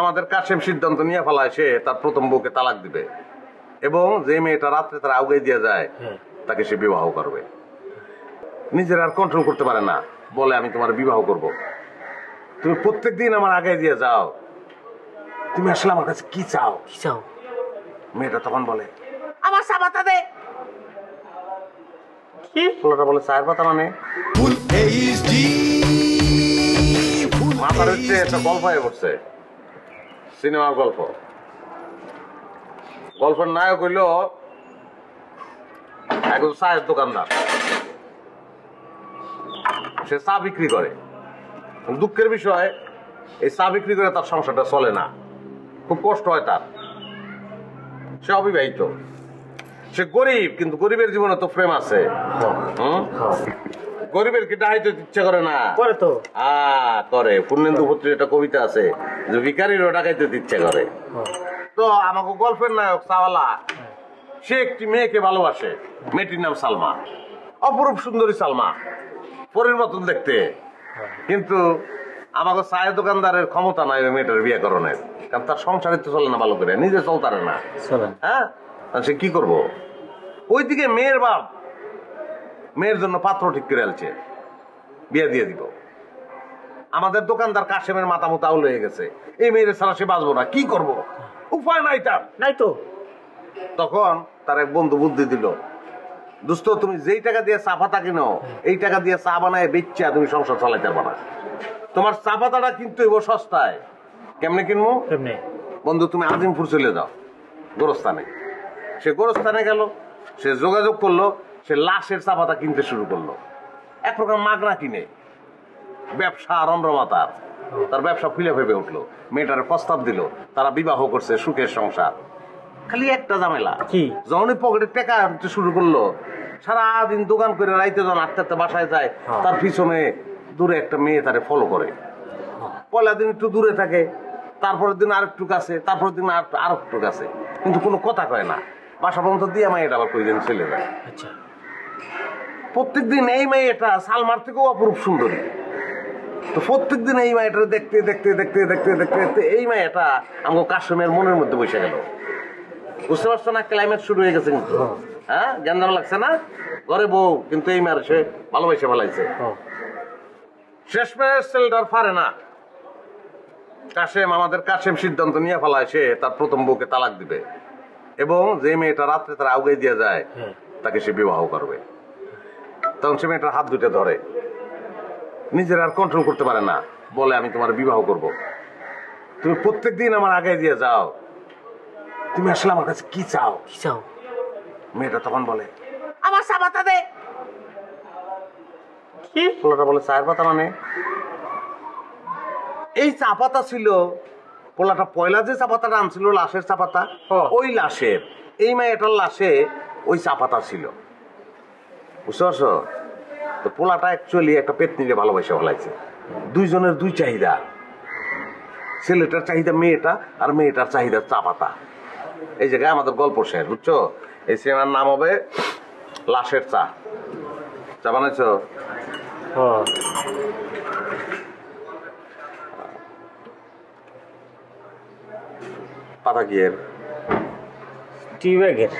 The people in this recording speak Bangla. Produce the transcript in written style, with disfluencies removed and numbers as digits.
আমাদের কাশেম সিদ্ধান্ত নিয়ে ফেলায় সে তার প্রথম বউকে তালাক দিবে এবং যে মেয়েটা রাত্রে তার আউগাই দিয়ে যায় তাকে সে বিবাহ করবে। নিজের আর কন্ট্রোল করতে পারে না, বলে আমি তোমার বিবাহ করব। তুমি প্রত্যেকদিন আমার আগে দিয়ে যাও, তুমি আসলে আমার কাছে কি চাও? কি চাও? মেয়েটা তখন বলে আমার চা পাতা দে। কি পোলাটা বলে চায়ের পাতা মানে? মাথার হচ্ছে একটা গল্প হয়ে পড়ছে, সিনেমার গল্প। গল্পের নায়ক হইল একজন চায়ের দোকানদার, সে চা বিক্রি করে। দুঃখের বিষয় এই চা বিক্রি করে তার সংসারটা চলে না, খুব কষ্ট হয় তার। সে অবিবাহিত, সে গরিব, কিন্তু গরিবের জীবনে তো প্রেম আছে। গরিবের কি ডাইতে ইচ্ছে করে না? করে তো করে। পূর্ণেন্দু পত্রের একটা কবিতা আছে যে ভিখারিরও ডাকাইতে ইচ্ছে করে। তো আমাকে গল্পের নায়ক চাওয়ালা সে একটি মেয়েকে ভালোবাসে, মেয়েটির নাম সালমা, অপরূপ সুন্দরী সালমা, পরীর মতন দেখতে। কিন্তু আমাকে চায়ের দোকানদারের ক্ষমতা নাই ওই মেয়েটার বিয়ে করণের, কারণ তার সংসারে তো চলে না ভালো করে, নিজে চলতারে না। হ্যাঁ, সে কি করবো? ওইদিকে মেয়ের বাপ মেয়ের জন্য পাত্র ঠিক করে আলছে, বিয়ে দিয়ে দিব। আমাদের দোকানদার কাশেমের মাথা মুতা আউল হয়ে গেছে, এই মেয়ের ছাড়া সে বাঁচবো না, কি করব? উপায় নাই তার, নাই তো। তখন তার এক বন্ধু বুদ্ধি দিল, দোস্ত তুমি যেই টাকা দিয়ে চা পাতা কিনো, এই টাকা দিয়ে চা বানায় বেচা তুমি সংসার চালাইতে পারবা না। তোমার চা পাতাটা কিন্তু এবার সস্তায়। কেমনে কিনবো? বন্ধু তুমি আজিমপুর চলে যাও গোরস্থানে। সে গোরস্থানে গেল, সে যোগাযোগ করলো, সে লাশের চা পাতা কিনতে শুরু করলো। এক প্রকার মাগনা কিনে ব্যবসা রন্ধ্রমাতার, তার ব্যবসা ফুলে ফেপে উঠলো। মেয়েটার প্রস্তাব দিল, তারা বিবাহ করছে, সুখের সংসার। খালি একটা ঝামেলা, কি? যখনই পকেটে টাকা আনতে শুরু করলো, সারাদিন দোকান করে রাইতে যখন আটতে আটতে বাসায় যায়, তার পিছনে দূরে একটা মেয়ে তারে ফলো করে। পয়লা দিন একটু দূরে থাকে, তারপরের দিন আরেকটু কাছে, তারপরের দিন আরেকটু কাছে, কিন্তু কোনো কথা কয় না। বাসা পর্যন্ত দিয়ে মেয়েটা আবার কই দিন চলে যায়। আচ্ছা, প্রত্যেক দিন এই মেয়েটা সালমার থেকেও অপরূপ সুন্দরী। তো প্রত্যেক দিন এই মেয়েটা দেখতে দেখতে দেখতে দেখতে দেখতে দেখতে এই মেয়েটা আমার কাশেমের মনের মধ্যে বসে গেল। বুঝতে পারছো না? ক্লাইমেট শুরু হয়ে গেছে কিন্তু। হ্যাঁ, জ্ঞান লাগছে না? ঘরে বউ, কিন্তু এই মেয়ের সে ভালোবাসে ফেলাইছে। শেষমেশ ছেলেটার পারে না। আমাদের কাশেম সিদ্ধান্ত নিয়ে ফেলায় সে তার প্রথম বউকে তালাক দিবে এবং যে মেয়েটা রাত্রে তার আউগাই দিয়ে যায় তাকে সে বিবাহ করবে। তখন সে মেয়েটার হাত দুটো ধরে, নিজের আর কন্ট্রোল করতে পারে না, বলে আমি তোমার বিবাহ করব। তুমি প্রত্যেকদিন আমার আগে দিয়ে যাও, তুমি আসলে আমার কাছে কি চাও? কি চাও? মেয়েটা তখন বলে আমার চা পাতা দে। কি পোলাটা বলে চায়ের পাতা মানে? এই চা পাতা ছিল পোলাটা পয়লা যে চা পাতাটা আনছিল, লাশের চা পাতা, ওই লাশের, এই মেয়েটার লাশে ওই চা পাতা ছিল। বুঝতে পারছো? তো পোলাটা অ্যাকচুয়ালি একটা পেতনিকে ভালোবাসা ফেলাইছে। দুইজনের দুই চাহিদা, ছেলেটার চাহিদা মেয়েটা, আর মেয়েটার চাহিদা চা পাতা। এই জায়গায় আমাদের গল্প শেষ। বুঝছো? এই সিনেমার নাম হবে লাশের চা। চা বানাইছো? পাতা কি এর? টি ব্যাগের।